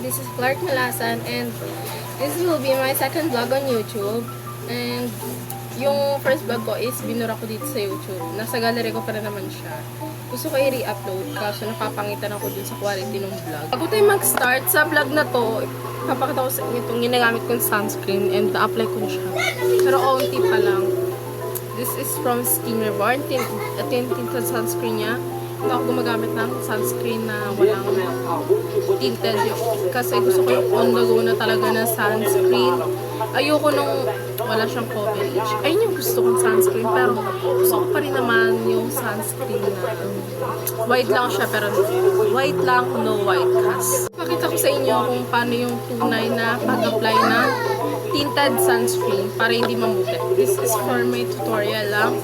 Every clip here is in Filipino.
this is Clark Malasan and this will be my second vlog on YouTube. And yung first vlog ko is binura ko dito sa YouTube. Nasa gallery ko pa rin naman siya. Gusto ko i-re-upload kaso napapangitan ako dun sa quality ng vlog. Bago tayo mag-start sa vlog na to, papakita ko sa inyo itong ginagamit kong sunscreen and na-apply ko na siya. Pero onti pa lang. This is from Skin Reborn. Ito yung tinted sunscreen niya. Ito ako gumagamit ng sunscreen na walang tinted kasi gusto ko yung on the go na talaga na sunscreen. Ayoko nung wala siyang coverage. Ayun yung gusto kong sunscreen pero gusto ko pa rin naman yung sunscreen na white lang siya pero white lang, no white cast. Pakita ko sa inyo kung paano yung tunay na pag-apply ng tinted sunscreen para hindi mamuti. This is for my tutorial lang.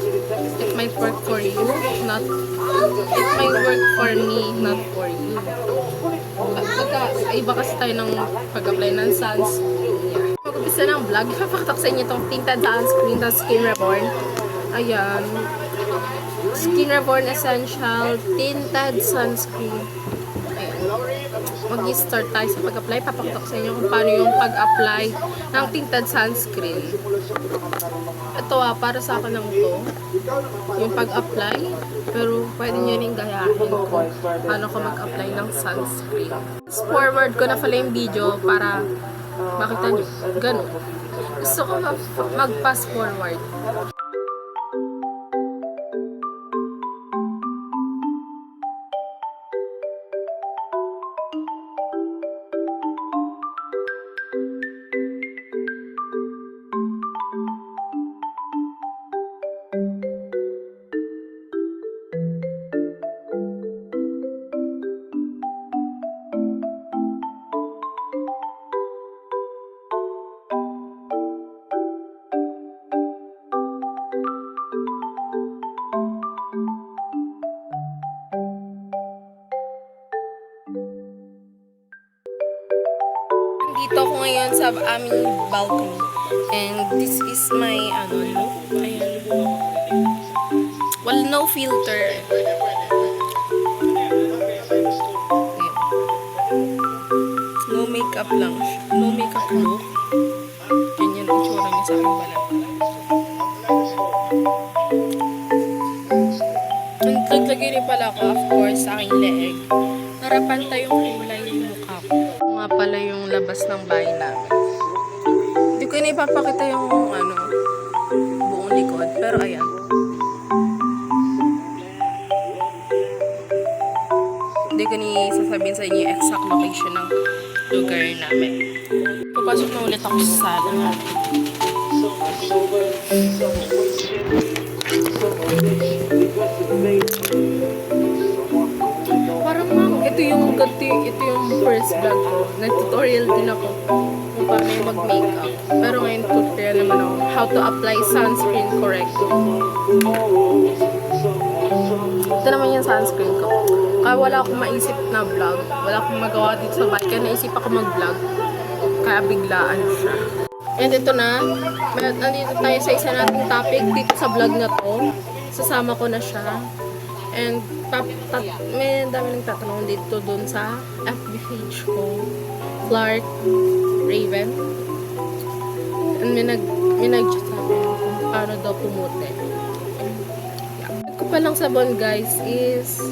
It might work for you, it might work for me, not for you. Iba kasi tayo ng pag-apply ng sunscreen. Mag-upisa ng vlog, ipapakita ko sa inyo itong tinted sunscreen ng Skin Reborn. Ayan. Skin Reborn Essential Tinted Sunscreen. Ayan. Mag-start tayo sa pag-apply. Papakita ko sa inyo kung paano yung pag-apply ng tinted sunscreen. Ito para sa akin lang ito. Yung pag-apply. Pero pwede nyo rin gayahin kung paano ko mag-apply ng sunscreen. Forward ko na pala yung video para makita nyo. Ganun. Gusto ko mag-pass forward. Dito ako ngayon sa aming balcony. And this is my, look. Ayan. Well, no filter. Ayan. No makeup lang. No makeup look. Ganyan ang itsura niya sa aking balat. Naglagay rin pala ako, of course, sa aking leeg. Para pantay yung kulay yung mukha ko. Nga pala yung labas ng bahay namin. Hindi ko na ipapakita yung buong likod. Pero ayan. Hindi ko ni sasabihin sa inyo yung exact location ng lugar namin. Papasok na ulit ako sa sala. Parang ito yung first vlog ko. Nag-tutorial din ako kung paano yung mag-makeup. Pero ngayon tutorial naman ako how to apply sunscreen correctly. Ito naman yung sunscreen ko. Kaya wala akong maisip na vlog. Wala akong magawa dito sa bahay. Kaya naisip ako mag-vlog. Kaya biglaan siya. And ito na. Nandito tayo sa isa nating topic dito sa vlog na to. Sasama ko na siya. And may dami nagtatanong dito dun sa FB page ko, Clark Raven. And may nag-chat sa akin kung paano daw pumuti. Ko palang sabon guys is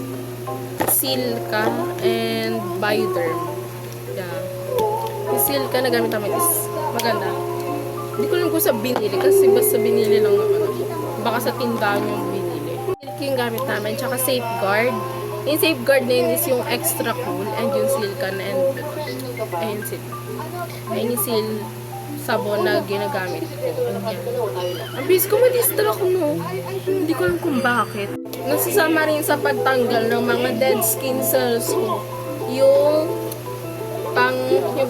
Silka and Bioderm. Yeah. Yung Silka na gamit namin is maganda. Hindi ko lang kung sa binili kasi basta binili lang naman. Baka sa tindahan yung binili. Yung gamit namin, tsaka Safeguard. Yung Safeguard na yun is yung extra cool and yung Silka na ayun yung sabon na ginagamit ko. Ang bis ko madistra ko no. Hindi ko alam kung bakit. Nasasama rin sa pagtanggal ng mga dead skin cells ko. Yung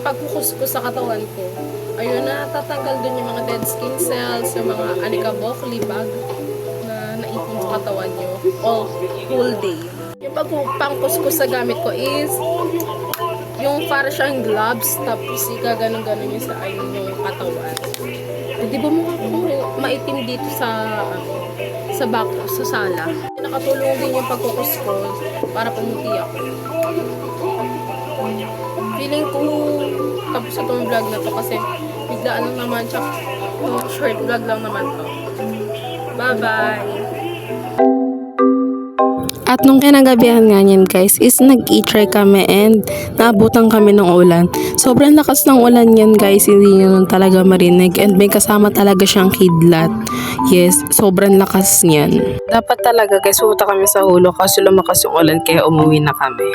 pagkukuskus sa katawan ko. Ayun na, tatanggal dun yung mga dead skin cells, yung mga alikabok, libag naipon sa katawan nyo all whole day. Yung pangkuskus sa gamit ko is yung para siyang gloves tapos gaganon-ganon nyo sa yung katawan. Di ba mukha ko maitim dito sa sa sala. Nakatulong din yung pagkukuskus para pumuti ako. Feeling ko sa tong vlog na to kasi biglaan lang naman siya. Short vlog lang naman to. Bye-bye! At nung kinagabihan nga niyan guys is nag-e-try kami and naabutan kami ng ulan. Sobrang lakas ng ulan yan guys, hindi nyo nun talaga marinig and may kasama talaga siyang kidlat. Yes, sobrang lakas niyan. Dapat talaga guys, pumunta kami sa hulo kasi lumakas yung ulan kaya umuwi na kami.